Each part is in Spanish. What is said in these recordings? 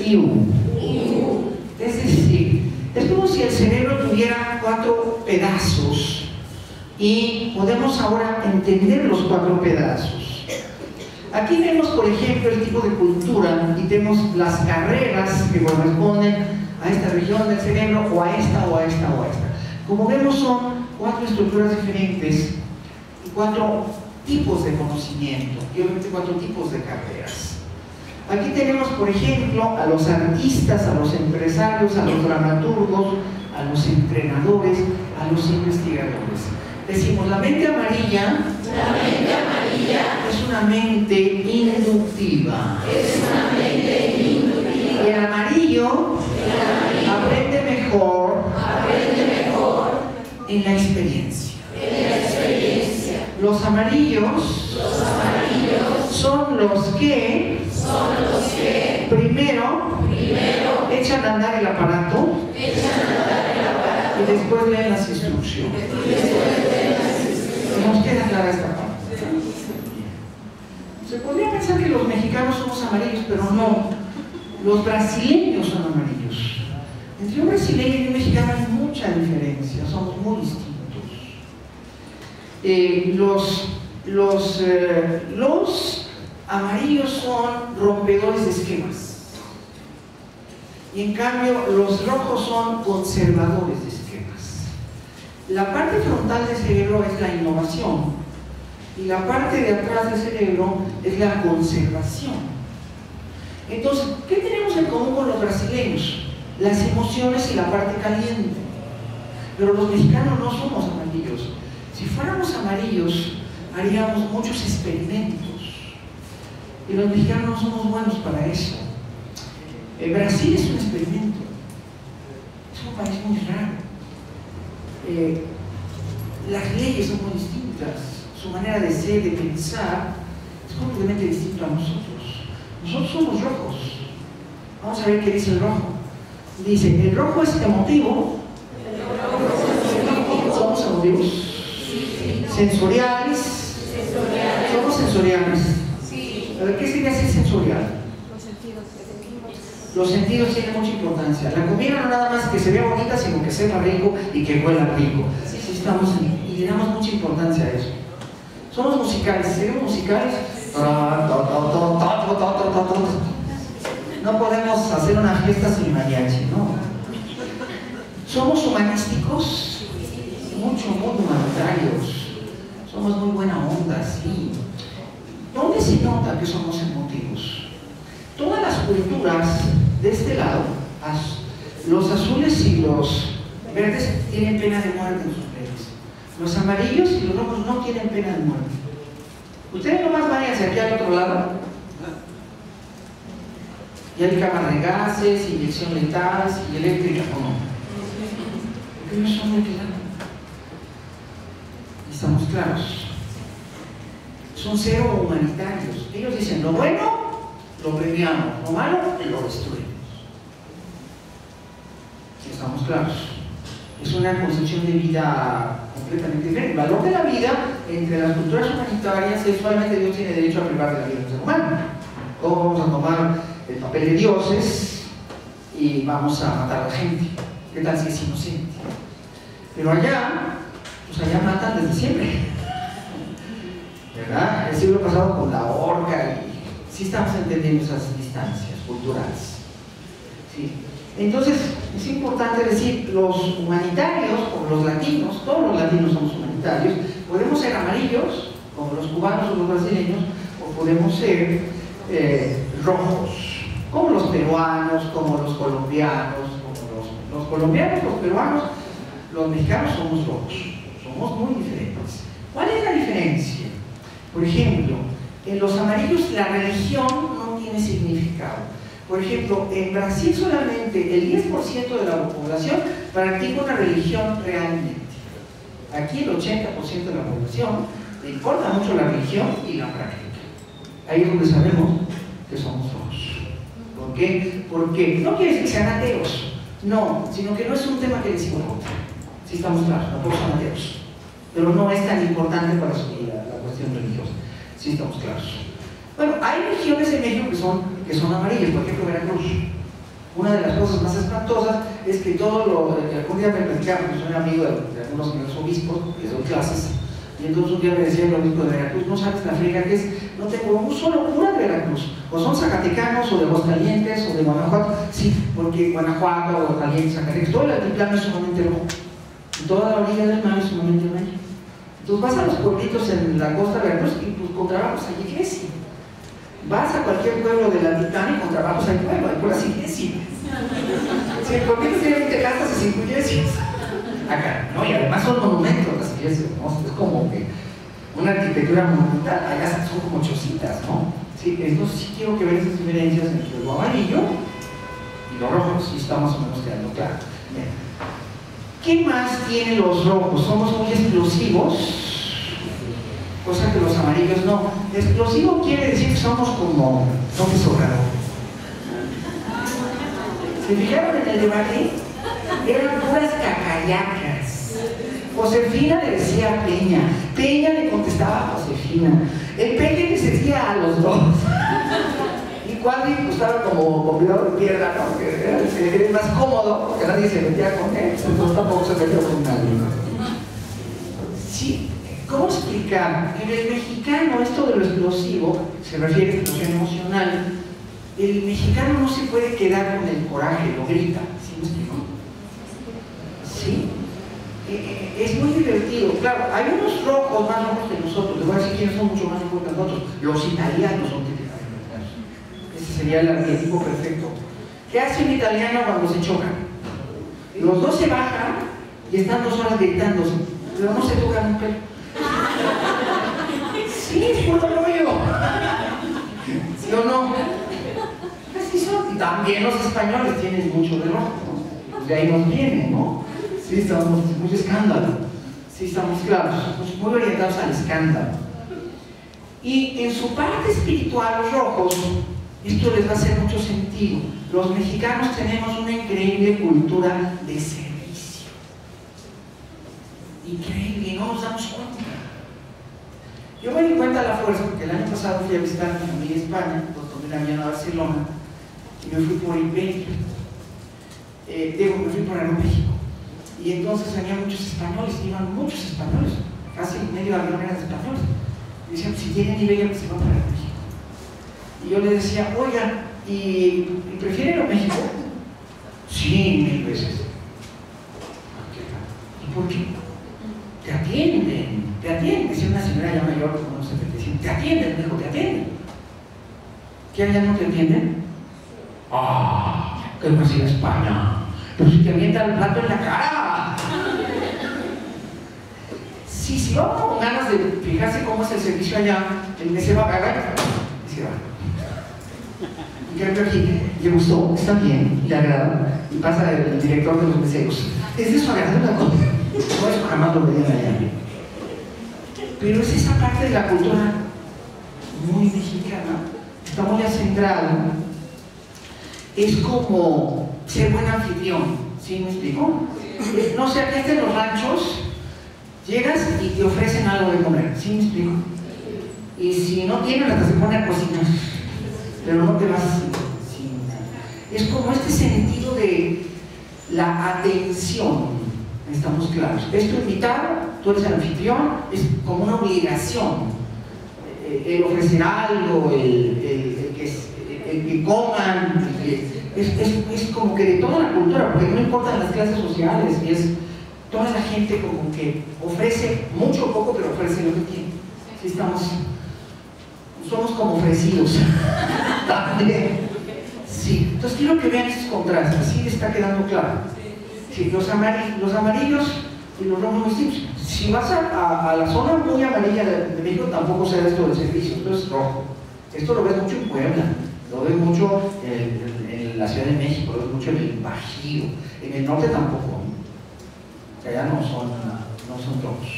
IU. Es decir, es como si el cerebro tuviera 4 pedazos y podemos ahora entender los 4 pedazos. Aquí vemos, por ejemplo, el tipo de cultura y tenemos las carreras que corresponden a esta región del cerebro o a esta o a esta o a esta. Como vemos, son 4 estructuras diferentes y 4 tipos de conocimiento y obviamente 4 tipos de carreras. Aquí tenemos, por ejemplo, a los artistas, a los empresarios, a los dramaturgos, a los entrenadores, a los investigadores. Decimos, la mente amarilla es una mente inductiva. Y el amarillo aprende mejor en la experiencia. Los amarillos son los que primero echan a andar el aparato y después leen las instrucciones. Nos queda clara esta parte. Se podría pensar que los mexicanos somos amarillos, pero no. Los brasileños son amarillos. Entre un brasileño y un mexicano hay mucha diferencia, somos muy distintos. Los amarillos son rompedores de esquemas. Y en cambio, los rojos son conservadores de esquemas. La parte frontal del cerebro es la innovación y la parte de atrás del cerebro es la conservación. Entonces, ¿qué tenemos en común con los brasileños? Las emociones y la parte caliente. Pero los mexicanos no somos amarillos. Si fuéramos amarillos, haríamos muchos experimentos. Y los mexicanos no somos buenos para eso. Brasil es un experimento. Es un país muy raro. Las leyes son muy distintas. Su manera de ser, de pensar, es completamente distinto a nosotros. Nosotros somos rojos. Vamos a ver qué dice el rojo. Dice, el rojo es emotivo. Somos emotivos. Sensoriales. Somos sensoriales. A ver, ¿qué sería ser sensorial? Los sentidos tienen mucha importancia. La comida no nada más que se vea bonita, sino que sepa rico y que huela rico. Y le damos mucha importancia a eso. Somos musicales. ¿Seremos musicales? No podemos hacer una fiesta sin mariachi, ¿no? Somos humanísticos, muy humanitarios. Somos muy buena onda, sí. ¿Dónde se nota que somos emotivos? Todas las culturas de este lado, los azules y los verdes tienen pena de muerte en sus leyes. Los amarillos y los rojos no tienen pena de muerte. Ustedes nomás vayan hacia aquí al otro lado. Y hay cámara de gases, inyección letal y eléctrica, ¿o no? Porque ellos son muy claros. Estamos claros. Son cero humanitarios. Ellos dicen, lo bueno lo premiamos, lo malo lo destruimos. Estamos claros. Es una concepción de vida completamente diferente. El valor de la vida entre las culturas humanitarias es solamente Dios tiene derecho a privar de la vida del ser humano. ¿Cómo vamos a tomar el papel de dioses y vamos a matar a la gente? ¿Qué tal si es inocente? Pero allá, pues allá matan desde siempre, ¿verdad? El siglo pasado con la horca y sí estamos entendiendo esas distancias culturales, ¿sí? Entonces es importante decir, los humanitarios, como los latinos, todos los latinos somos humanitarios, podemos ser amarillos, como los cubanos o los brasileños, o podemos ser rojos, como los peruanos, como los colombianos, como los colombianos, los peruanos, los mexicanos somos rojos, somos muy diferentes. ¿Cuál es la diferencia? Por ejemplo, en los amarillos la religión no tiene significado. Por ejemplo, en Brasil solamente el 10% de la población practica una religión realmente. Aquí el 80% de la población le importa mucho la religión y la práctica. Ahí es donde sabemos que somos rojos. ¿Por qué? Porque no quiere decir que sean ateos, no, sino que no es un tema que les importa. Si estamos claros, no todos son ateos, pero no es tan importante para su vida la cuestión religiosa. Si estamos claros. Bueno, hay regiones en México que son amarillas, por ejemplo Veracruz. Una de las cosas más espantosas es que todo lo... Algún día me platicaron, soy amigo de algunos de los obispos, que doy clases, y entonces un día me decía el obispo de Veracruz, no sabes la friega que es, no tengo un solo cura de Veracruz, o son zacatecanos, o de Aguascalientes, o de Guanajuato, sí, porque Guanajuato, Aguascalientes, Zacatecas, todo el altiplano es sumamente rojo, y toda la orilla del mar es sumamente blanca. Entonces vas a los pueblitos en la costa de Veracruz y pues con trabajos hay iglesia. Vas a cualquier pueblo del altiplano y con trabajos hay pueblo, hay puras iglesias. Si el pueblito tiene 20 casas y 5 iglesias. Acá, no, y además son monumentos las iglesias, ¿no? Es como que una arquitectura monumental, allá son como chocitas, ¿no? Sí, entonces sí quiero que vean esas diferencias entre lo amarillo y lo rojo, sí está más o menos quedando claro. Bien. ¿Qué más tienen los rojos? Somos muy explosivos, cosa que los amarillos no. Explosivo quiere decir que somos como López Obrador. ¿Se fijaron en el debate? Eran puras cacayacas. Josefina le decía a Peña, Peña le contestaba a Josefina, el Peña le decía a los dos. Y Cuadri pues, estaba como convidado de piedra, ¿no? Que era más cómodo, porque nadie se metía con él, entonces tampoco se metió con nadie. Sí, ¿cómo explicar? En el mexicano esto de lo explosivo se refiere a explosión emocional. El mexicano no se puede quedar con el coraje, lo grita, ¿sí me explico? ¿Sí? Es muy divertido, claro, hay unos rojos más rojos que nosotros, les voy a decir quiénes son mucho más rojos que nosotros, los italianos son típicamente mexicanos. Ese sería el arquetipo perfecto. ¿Qué hace un italiano cuando se chocan? Los dos se bajan y están 2 horas gritándose, pero no se tocan un pelo. Sí, es puro rollo. ¿Sí o no? Así son. Y también los españoles tienen mucho de rojo, ¿no? Pues de ahí nos vienen, ¿no? Sí, estamos muy escándalo. Sí, estamos claros, muy orientados al escándalo. Y en su parte espiritual, los rojos, esto les va a hacer mucho sentido. Los mexicanos tenemos una increíble cultura de servicio. Increíble, y no nos damos cuenta. Yo me di cuenta a la fuerza, porque el año pasado fui a visitar a mi familia en España, tomé el avión a Barcelona, y me fui por Iberia. Me fui por Aeroméxico. Y entonces venían muchos españoles, iban muchos españoles, casi medio avión eran españoles. Y decían, si tienen Iberia, pues se van para México. Y yo le decía, oiga, ¿y prefieren México? Sí, 1000 veces. ¿Y por qué? Te atienden, decía una señora ya mayor, como unos 75, te atienden, dijo, te atienden. ¿Qué allá no te atienden? ¡Ah! ¡Qué fácil España! Pero si te avienta el plato en la cara. Sí, si vamos con ganas de fijarse cómo es el servicio allá, el mesero agarra y se va. Y creo que aquí le gustó, está bien, le agrada, y pasa el director de los meseros. Es de su agrado una cosa, no eso jamás lo veían allá. Pero es esa parte de la cultura muy mexicana, está muy acendrada, es como ser buen anfitrión, ¿sí me explico? No sé, aquí en los ranchos llegas y te ofrecen algo de comer, ¿sí me explico? Y si no tienen, hasta se pone a cocinar, pero no te vas sin nada. Es como este sentido de la atención, estamos claros. Es tu invitado, tú eres el anfitrión, es como una obligación el ofrecer algo, el que coman, es como que de toda la cultura, porque no importan las clases sociales, y es toda la gente como que ofrece mucho o poco, pero ofrece lo que tiene. Sí, somos como ofrecidos también. Sí, entonces quiero que vean esos contrastes, ¿sí? Está quedando claro. Sí, los amarillos y los rojos muy distintos. Si vas a la zona muy amarilla de México, tampoco se da esto del servicio, esto es rojo. Esto lo ves mucho en Puebla, lo ves mucho en la Ciudad de México, lo ves mucho en el Bajío, en el norte tampoco, que allá no son rojos.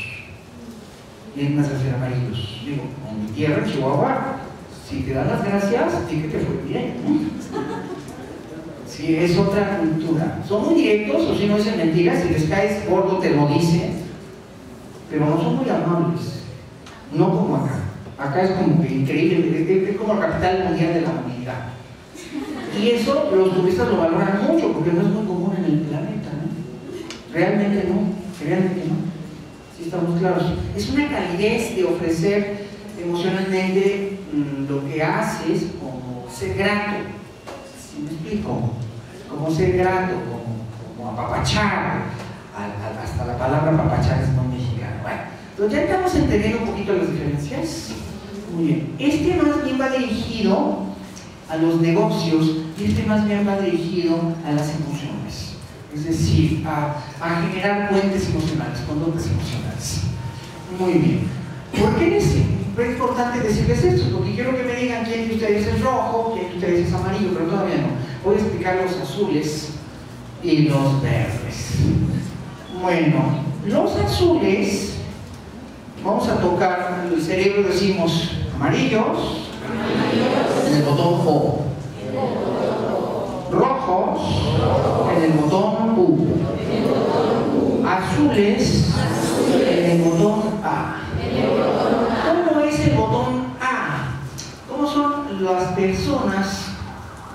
Vienen más a ser amarillos. Digo, en mi tierra, en Chihuahua, si te dan las gracias, sí que te fue bien, ¿no? Sí, es otra cultura. Son muy directos, o si no dicen mentiras, si les caes gordo te lo dicen, pero no son muy amables, no como acá. Acá es como que increíble, es como la capital mundial de la humanidad. Y eso los turistas lo valoran mucho porque no es muy común en el planeta, ¿no? Realmente no, si estamos claros. Es una calidez de ofrecer emocionalmente lo que haces, como ser grato, ¿sí me explico? Como ser grato, como apapachar, hasta la palabra apapachar es muy mexicana. Bueno, entonces ya estamos entendiendo un poquito las diferencias. Muy bien, este más bien va dirigido a los negocios y este más bien va dirigido a las emociones, es decir, a generar puentes emocionales, conductas emocionales. Muy bien, ¿por qué es importante decirles esto? Porque quiero que me digan quién de ustedes es rojo, quién de ustedes es amarillo, pero todavía no. Voy a explicar los azules y los verdes. Bueno, los azules, vamos a tocar el cerebro, decimos amarillos, en el botón O, rojos, en el botón U, azules, en el botón A. ¿Cómo es el botón A? ¿Cómo son las personas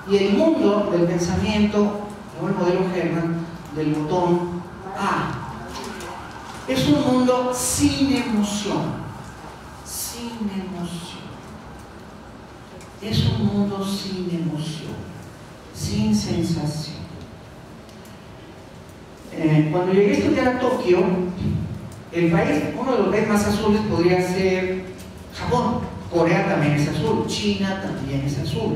y el mundo del pensamiento, o el modelo Hermann, del botón A? Es un mundo sin emoción. Sin emoción. Es un mundo sin emoción, sin sensación. Cuando llegué a estudiar a Tokio, el país, uno de los países más azules podría ser Japón. Corea también es azul, China también es azul.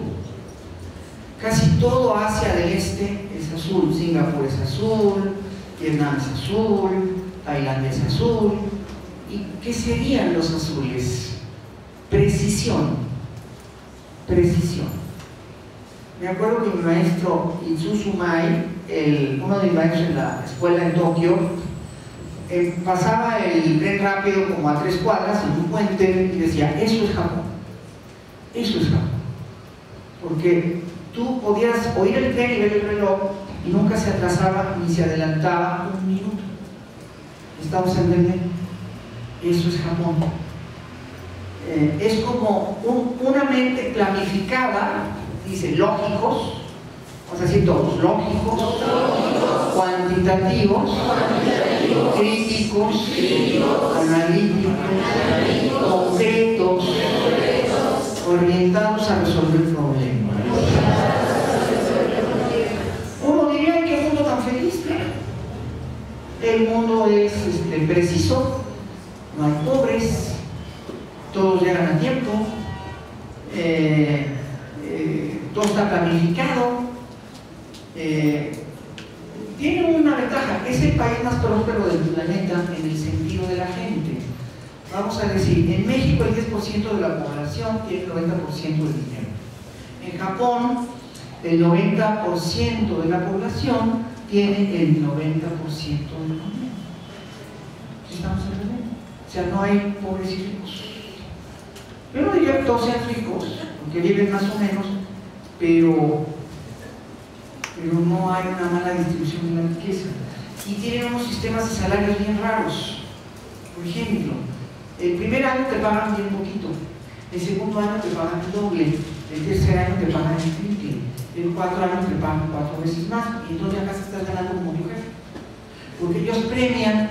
Casi todo Asia del Este es azul. Singapur es azul, Vietnam es azul, Tailandia es azul. ¿Y qué serían los azules? Precisión. Precisión. Me acuerdo que mi maestro Itsuzu Mai, uno de mis maestros en la escuela en Tokio, pasaba el tren rápido como a 3 cuadras en un puente y decía, eso es Japón. Eso es Japón. Porque tú podías oír el tren y ver el reloj y nunca se atrasaba ni se adelantaba un minuto. ¿Estamos entendiendo? Eso es Japón. Es como una mente planificada, dice lógicos, vamos a decir todos, lógicos, cuantitativos, críticos, analíticos, concretos, orientados a resolver problemas. Uno diría, ¿qué mundo tan feliz? El mundo es preciso, no hay pobres, todos llegan a tiempo, todo está planificado, tiene una ventaja, es el país más próspero del planeta en el sentido de la gente. Vamos a decir, en México el 10% de la población tiene el 90% del dinero. En Japón el 90% de la población tiene el 90% del dinero. ¿Estamos entendiendo? O sea, no hay pobres y ricos. Yo no diría que todos sean ricos, porque viven más o menos, pero no hay una mala distribución de la riqueza. Y tienen unos sistemas de salarios bien raros. Por ejemplo, el primer año te pagan bien poquito, el segundo año te pagan el doble, el tercer año te pagan el triple, el 4 años te pagan 4 veces más, y entonces ya casi estás ganando como tu jefe. Porque ellos premian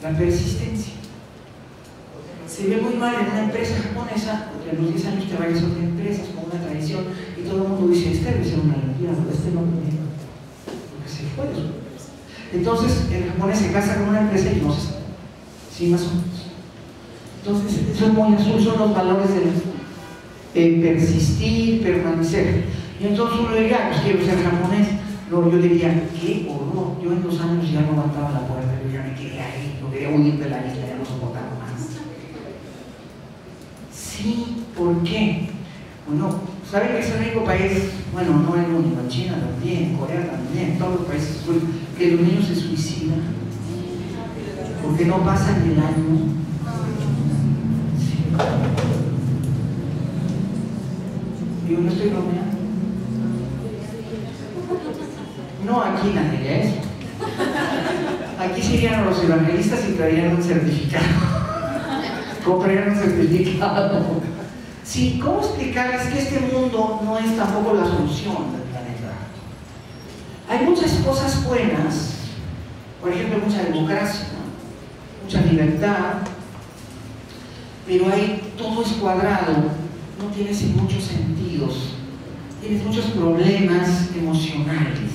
la persistencia. Se ve muy mal en una empresa japonesa, porque a los 10 años te vayas a otra empresa, es como una tradición, y todo el mundo dice, este debe ser una mentira, este no puede, porque se fue de su empresa. Entonces, el japonés se casa con una empresa y no se sabe, sí, más o menos. Entonces, eso es muy azul, son los valores del persistir, permanecer. Y entonces uno diría, pues quiero ser japonés. No, yo diría, ¿qué horror? Yo en 2 años ya no aguantaba la puerta, yo ya me quedé ahí, yo quería huir de la isla, ya no soportaba más. Sí, ¿por qué? Bueno, ¿saben que es el único país, bueno, no el único, China también, Corea también, todos los países que los niños se suicidan? Porque no pasan el año. Sí. Yo no estoy bromeando. No, aquí nadie haría eso. Aquí serían los evangelistas y traerían un certificado. Comprarían un certificado. Sí, ¿cómo explicarles que este mundo no es tampoco la solución del planeta? Hay muchas cosas buenas, por ejemplo, mucha democracia, mucha libertad, pero ahí todo es cuadrado, no tienes muchos sentidos, tienes muchos problemas emocionales.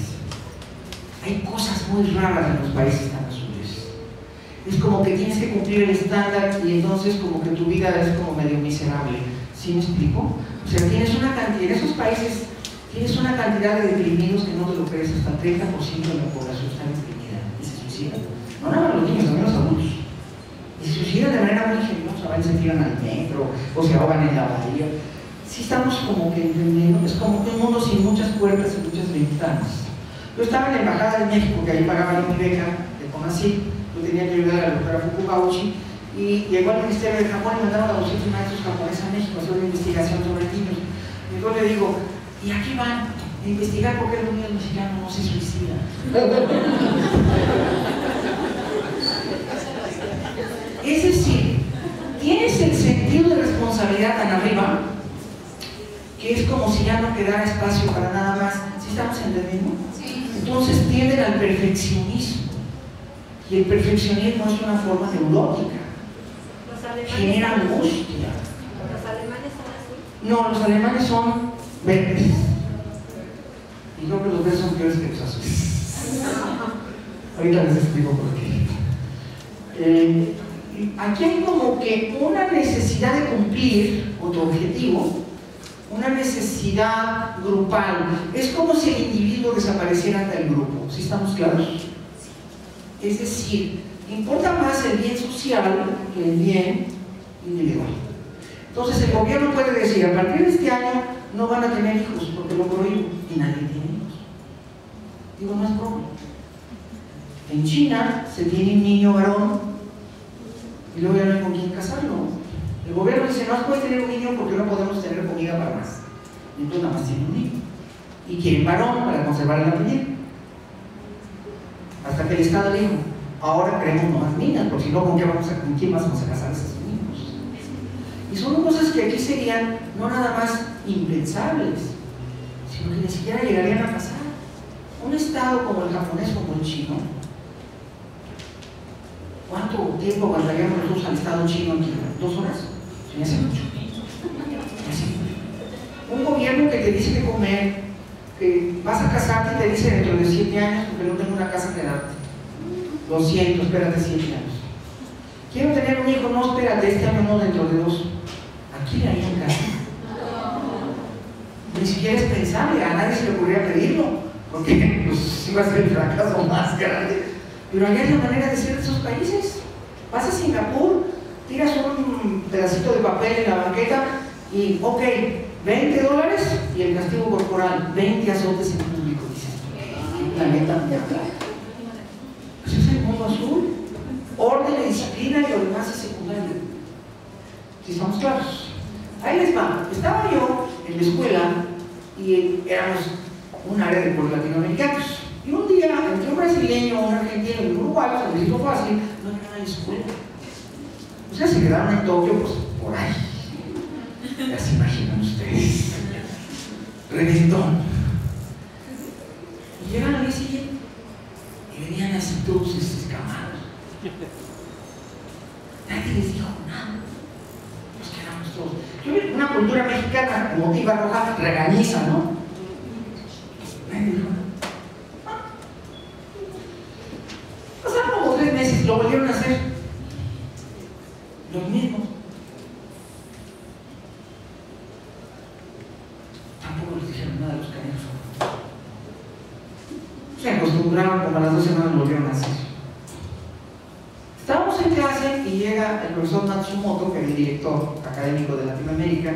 Hay cosas muy raras en los países tan azules. Es como que tienes que cumplir el estándar y entonces como que tu vida es como medio miserable. ¿Sí me explico? O sea, tienes una cantidad, en esos países tienes una cantidad de deprimidos que no te lo crees, hasta el 30% de la población está deprimida y se suicidan. No nada más los niños, también los adultos. Y se suicidan de manera muy generosa, van y se tiran al metro o se ahogan en la bahía. Sí estamos como que entendiendo, es como que un mundo sin muchas puertas y muchas ventanas. Yo estaba en la Embajada de México, que ahí pagaba mi beca de CONACYT, yo tenía que ayudar a la doctora Fukugauchi, y llegó al Ministerio de Japón y mandaron a 200 maestros japoneses a México a hacer una investigación sobre niños. Y entonces le digo, ¿y aquí van a investigar por qué los niños mexicanos no se suicidan? Es decir, tienes el sentido de responsabilidad tan arriba que es como si ya no quedara espacio para nada más. ¿Sí estamos entendiendo? Sí. Entonces tienden al perfeccionismo. Y el perfeccionismo es una forma neurótica. Genera angustia. ¿Los alemanes son así? No, los alemanes son verdes. Y creo que los verdes son peores que los azules. Ahorita les explico por qué. Aquí hay como que una necesidad de cumplir otro objetivo, una necesidad grupal. Es como si el individuo desapareciera del grupo. ¿Sí estamos claros? Es decir, importa más el bien social que el bien individual. Entonces el gobierno puede decir, a partir de este año no van a tener hijos porque lo prohíbo, y nadie tiene hijos. Digo, no es broma. En China se tiene un niño varón y luego ya no hay con quién casarlo. El gobierno dice, no puedes tener un niño porque no podemos tener comida para más. Y entonces nada más tiene un niño. Y quieren varón para conservar el apellido. Hasta que el Estado dijo, ahora queremos más niñas, porque si no, ¿con quién más vamos a casar a esos niños? Y son cosas que aquí serían no nada más impensables, sino que ni siquiera llegarían a pasar. Un Estado como el japonés, como el chino, ¿cuánto tiempo aguantaríamos nosotros al Estado chino aquí? 2 horas. Se me hace mucho. Un gobierno que te dice que comer, que vas a casarte y te dice dentro de 7 años porque no tengo una casa que darte. Lo siento, espérate 7 años. Quiero tener un hijo, no, espérate, este año no, dentro de 2. ¿A quién le harían caso? Ni siquiera es pensable, a nadie se le ocurriría pedirlo, porque pues iba a ser el fracaso más grande. Pero allá es la manera de ser de esos países. Vas a Singapur, tiras un pedacito de papel en la banqueta y, ok, $20 y el castigo corporal, 20 azotes en público, dicen. La neta, pues es el mundo azul. Orden, disciplina y lo demás es secundario. ¿Sí estamos claros? Ahí les va. Estaba yo en la escuela y éramos un área de pueblos latinoamericanos. Y un día, entre un brasileño, un argentino y un uruguayo, se les hizo fácil, no iban a la escuela. O sea, se quedaron en Tokio, pues por ahí. Ya se imaginan ustedes. Reventón. Y llegan al día siguiente y venían así todos escamados. Nadie les dijo nada. Nos quedamos todos. Yo vi una cultura mexicana, como te iba a roja, regañiza, ¿no? Nadie dijo nada. Pasaron como 3 meses y lo volvieron a hacer. Los mismos. Tampoco les dijeron nada a los canijos. Se acostumbraron, como a las 2 semanas lo volvieron a hacer. Estábamos en clase y llega el profesor Matsumoto, que es el director académico de Latinoamérica,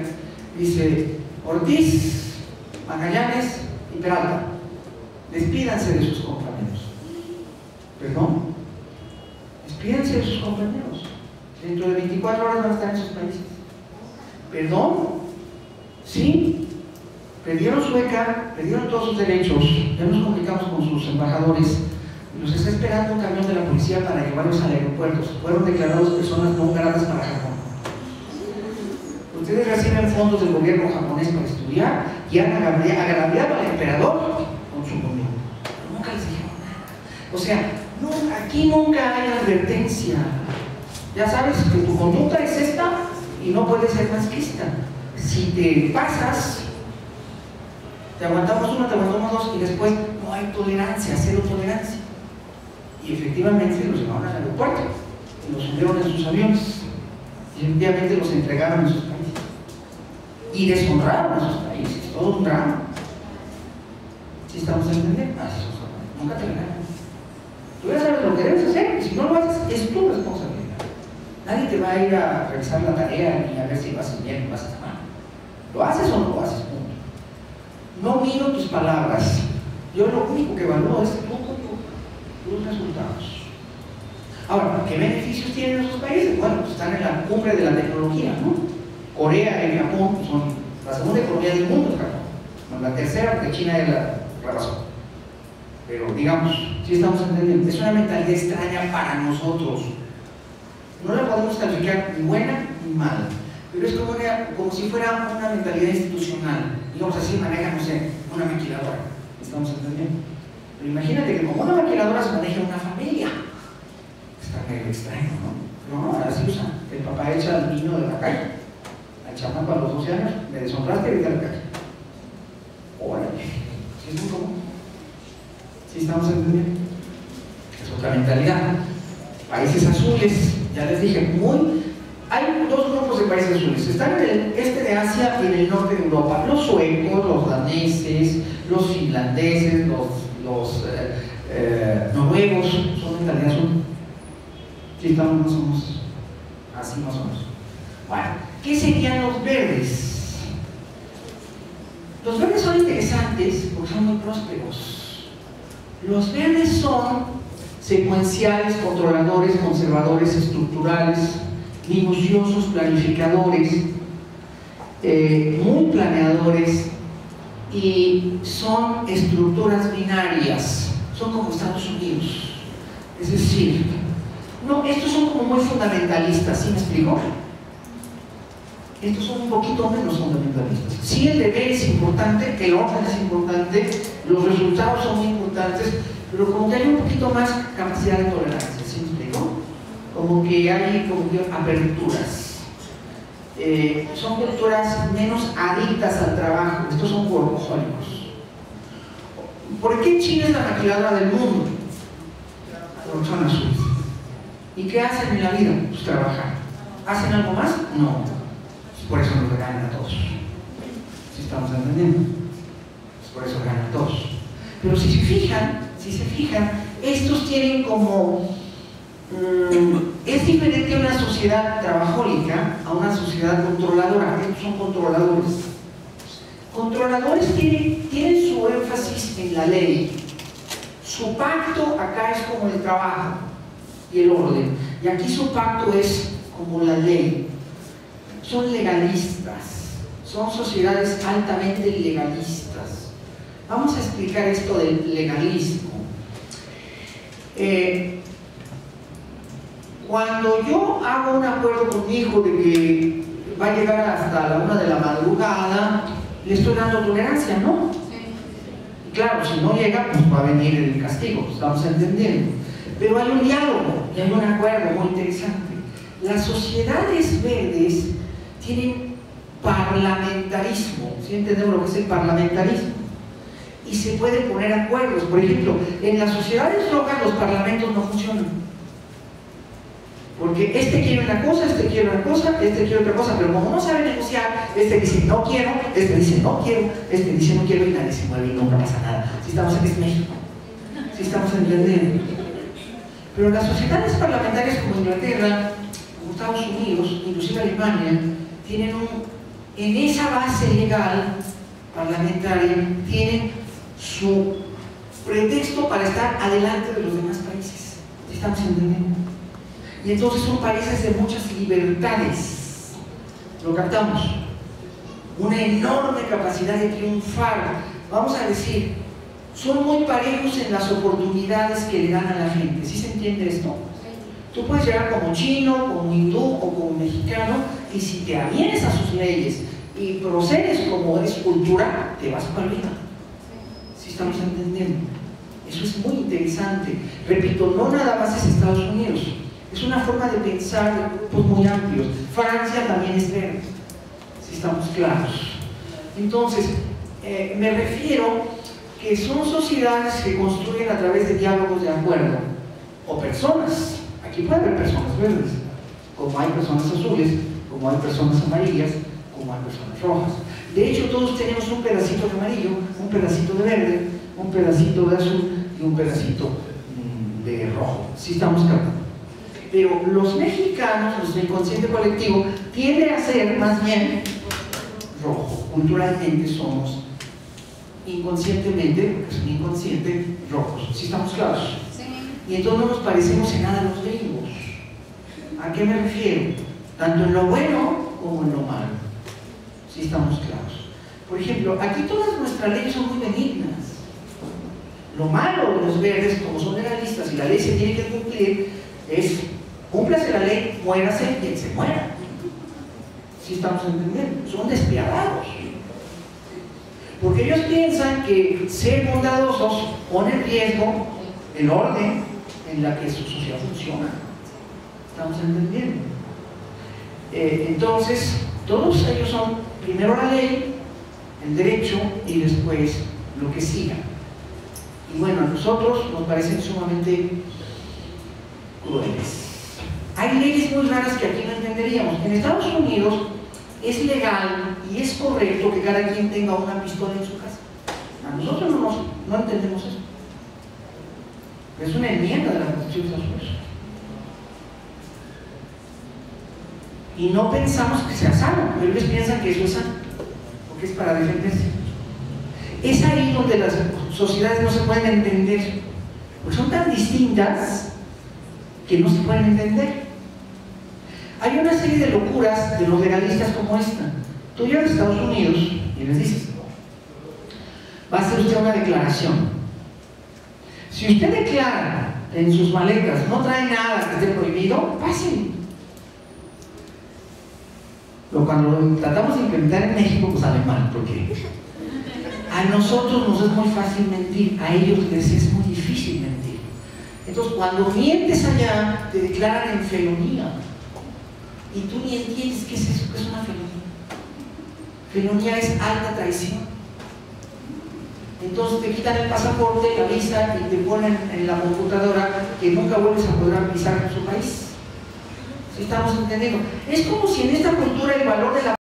dice: Ortiz, Magallanes y Peralta, despídanse de sus compañeros. ¿Perdón? Despídanse de sus compañeros. Dentro de 24 horas van a estar en sus países. ¿Perdón? Sí. Perdieron su beca, perdieron todos sus derechos, ya nos comunicamos con sus embajadores, y los está esperando un camión de la policía para llevarlos al aeropuerto. Fueron declarados personas no gratas para Japón. Ustedes reciben fondos del gobierno japonés para estudiar y han agraviado al emperador con su gobierno. O sea, no, aquí nunca hay advertencia. Ya sabes que tu conducta es esta y no puedes ser más que esta. Si te pasas, te aguantamos una, te aguantamos dos y después no hay tolerancia, cero tolerancia. Y efectivamente los llevaron al aeropuerto y los subieron en sus aviones y efectivamente los entregaron en sus países y deshonraron a sus países, todo un drama. Si estamos entendiendo, nunca te ganan. Tú ya sabes lo que debes hacer y si no lo haces es tu responsabilidad. Nadie te va a ir a revisar la tarea ni a ver si lo haces bien o lo haces mal. ¿Lo haces o no lo haces? Punto. No miro tus palabras. Yo lo único que evalúo es tus resultados. Ahora, ¿qué beneficios tienen esos países? Bueno, pues están en la cumbre de la tecnología, ¿no? Corea y Japón son la segunda economía del mundo, Japón. Bueno, la tercera, porque China es la razón. Pero digamos, si estamos entendiendo, es una mentalidad extraña para nosotros. No la podemos calificar ni buena ni mala, pero es como si fuera una mentalidad institucional. Digamos así, maneja, no sé, una maquiladora. ¿Estamos entendiendo? Pero imagínate que como una maquiladora se maneja una familia. Está medio extraño, ¿no? No, así usa. El papá echa al niño de la calle, al chamaco a los 12 años, me deshonraste y vete a la calle. Órale, ¿sí es muy común? ¿Sí estamos entendiendo? Es otra mentalidad. Países azules, ya les dije, hay dos grupos de países azules. Están en el este de Asia y en el norte de Europa. Los suecos, los daneses, los finlandeses, los noruegos son mentalidad azul. Sí, estamos más o menos así más o menos. Bueno, ¿qué serían los verdes? Los verdes son interesantes porque son muy prósperos. Los verdes son secuenciales, controladores, conservadores, estructurales, minuciosos, planificadores, muy planeadores, y son estructuras binarias, son como Estados Unidos. Es decir, no, estos son como muy fundamentalistas, ¿sí me explico? Estos son un poquito menos fundamentalistas. Sí, el deber es importante, el orden es importante, los resultados son muy importantes, pero como que hay un poquito más capacidad de tolerancia, ¿sí me explico? Como que hay aperturas. Son culturas menos adictas al trabajo. Estos son workahólicos. ¿Por qué China es la maquiladora del mundo? Porque son azules. ¿Y qué hacen en la vida? Pues trabajar. ¿Hacen algo más? No. Por eso nos ganan a todos. ¿Sí estamos entendiendo? Por eso ganan a todos. Pero si se fijan, estos tienen como... es diferente una sociedad trabajólica a una sociedad controladora. Estos son controladores. Controladores tienen su énfasis en la ley. Su pacto acá es como el trabajo y el orden. Y aquí su pacto es como la ley. Son legalistas. Son sociedades altamente legalistas. Vamos a explicar esto del legalismo. Cuando yo hago un acuerdo con mi hijo de que va a llegar hasta la 1 de la madrugada, le estoy dando tolerancia, ¿no? Y claro, si no llega, pues va a venir el castigo, estamos entendiendo. Pero hay un diálogo y hay un acuerdo muy interesante. Las sociedades verdes tienen parlamentarismo, ¿sí entendemos lo que es el parlamentarismo? Y se pueden poner acuerdos. Por ejemplo, en las sociedades rojas los parlamentos no funcionan. Porque este quiere una cosa, este quiere una cosa, este quiere otra cosa, pero como no sabe negociar, este dice no quiero, este dice no quiero, este dice no quiero y nadie se mueve y nunca pasa nada. Si estamos aquí en México, si estamos entendiendo. Pero las sociedades parlamentarias como Inglaterra, como Estados Unidos, inclusive Alemania, tienen en esa base legal parlamentaria, tienen su pretexto para estar adelante de los demás países. ¿Sí estamos entendiendo? Y entonces son países de muchas libertades. Lo captamos. Una enorme capacidad de triunfar. Vamos a decir, son muy parejos en las oportunidades que le dan a la gente. ¿Sí se entiende esto? Tú puedes llegar como chino, como hindú o como mexicano, y si te avienes a sus leyes y procedes como es cultura, te vas para arriba. ¿Sí estamos entendiendo? Eso es muy interesante. Repito, no nada más es Estados Unidos, es una forma de pensar de grupos muy amplios. Francia también es verde, si estamos claros. Entonces, me refiero que son sociedades que construyen a través de diálogos de acuerdo, o personas. Aquí puede haber personas verdes, como hay personas azules, como hay personas amarillas, como hay personas rojas. De hecho, todos tenemos un pedacito de amarillo, un pedacito de verde, un pedacito de azul y un pedacito de rojo, si estamos claros. Pero los mexicanos, nuestro inconsciente colectivo, tiende a ser más bien rojo. Culturalmente somos inconscientemente, porque es un inconsciente, rojos, si estamos claros. Sí. Y entonces no nos parecemos en nada a los gringos. ¿A qué me refiero? Tanto en lo bueno como en lo malo, si estamos claros. Por ejemplo, aquí todas nuestras leyes son muy benignas. Lo malo de los verdes, como son legalistas y la ley se tiene que cumplir, es cúmplase la ley, muérase quien se muera. Si estamos entendiendo, son despiadados. Porque ellos piensan que ser bondadosos pone en riesgo el orden en la que su sociedad funciona. ¿Estamos entendiendo? Entonces, todos ellos son primero la ley, el derecho y después lo que siga. Y bueno, a nosotros nos parecen sumamente crueles. Hay leyes muy raras que aquí no entenderíamos. En Estados Unidos es legal y es correcto que cada quien tenga una pistola en su casa. A nosotros no entendemos eso. Es una enmienda de la Constitución de Estados Unidos. Y no pensamos que sea sano, pero ellos piensan que eso es sano, porque es para defenderse. Es ahí donde las sociedades no se pueden entender, porque son tan distintas que no se pueden entender. Hay una serie de locuras de los legalistas como esta. Tú llegas a Estados Unidos y les dices, va a hacer usted una declaración. Si usted declara en sus maletas, no trae nada que esté prohibido, pasen. Pero cuando lo tratamos de implementar en México, pues sale mal, porque a nosotros nos es muy fácil mentir, a ellos les es muy difícil mentir. Entonces, cuando mientes allá, te declaran en felonía. Y tú ni entiendes qué es eso, qué es una felonía. Felonía es alta traición. Entonces te quitan el pasaporte, la visa y te ponen en la computadora que nunca vuelves a poder pisar en su país. ¿Sí estamos entendiendo? Es como si en esta cultura el valor de la